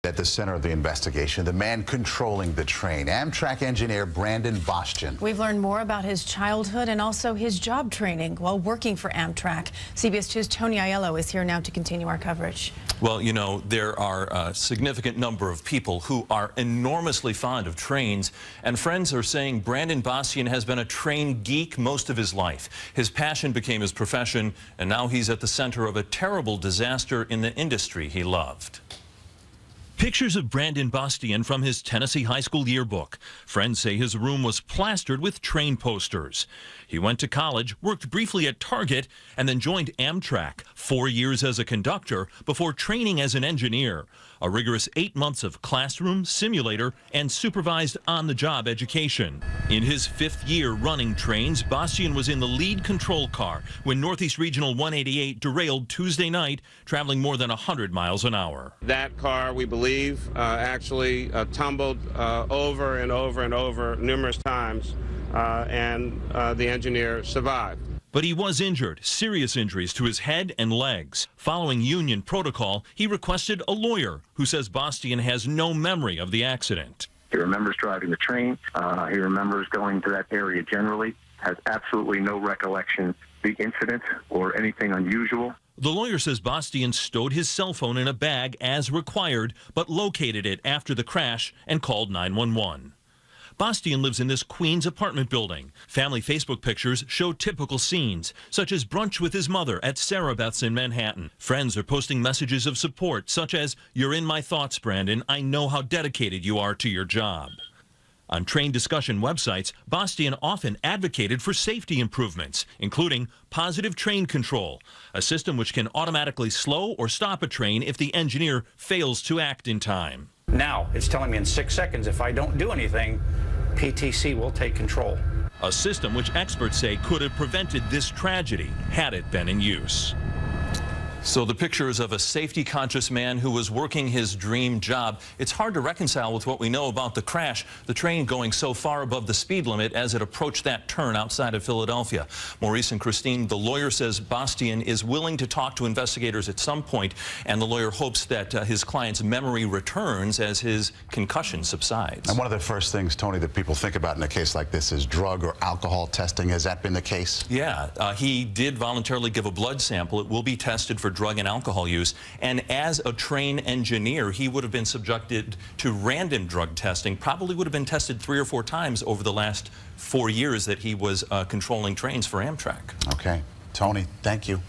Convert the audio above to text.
At the center of the investigation, the man controlling the train, Amtrak engineer Brandon Bastian. We've learned more about his childhood and also his job training while working for Amtrak. CBS 2's Tony Aiello is here now to continue our coverage. Well, you know, there are a significant number of people who are enormously fond of trains, and friends are saying Brandon Bastian has been a train geek most of his life. His passion became his profession, and now he's at the center of a terrible disaster in the industry he loved. Pictures of Brandon Bastian from his Tennessee high school yearbook. Friends say his room was plastered with train posters. He went to college, worked briefly at Target, and then joined Amtrak, 4 years as a conductor before training as an engineer. A rigorous 8 months of classroom, simulator, and supervised on-the-job education. In his 5th year running trains, Bastian was in the lead control car when Northeast Regional 188 derailed Tuesday night, traveling more than 100 miles an hour. That car, we believe, actually tumbled over and over and over numerous times, and the engineer survived. But he was injured, serious injuries to his head and legs. Following union protocol, he requested a lawyer who says Bastian has no memory of the accident. He remembers driving the train. He remembers going to that area generally, has absolutely no recollection of the incident or anything unusual. The lawyer says Bastian stowed his cell phone in a bag as required, but located it after the crash and called 911. Bastian lives in this Queens apartment building. Family Facebook pictures show typical scenes, such as brunch with his mother at Sarah Beth's in Manhattan. Friends are posting messages of support, such as, "You're in my thoughts, Brandon. I know how dedicated you are to your job." On train discussion websites, Bastian often advocated for safety improvements, including positive train control, a system which can automatically slow or stop a train if the engineer fails to act in time. Now, it's telling me in 6 seconds, if I don't do anything, PTC will take control. A system which experts say could have prevented this tragedy had it been in use. So the pictures of a safety-conscious man who was working his dream job. It's hard to reconcile with what we know about the crash, the train going so far above the speed limit as it approached that turn outside of Philadelphia. Maurice and Christine, the lawyer says Bastian is willing to talk to investigators at some point, and the lawyer hopes that his client's memory returns as his concussion subsides. And one of the first things, Tony, that people think about in a case like this is drug or alcohol testing. Has that been the case? Yeah, he did voluntarily give a blood sample. It will be tested for drug and alcohol use, and as a train engineer, he would have been subjected to random drug testing, probably would have been tested 3 or 4 times over the last 4 years that he was controlling trains for Amtrak. Okay. Tony, thank you.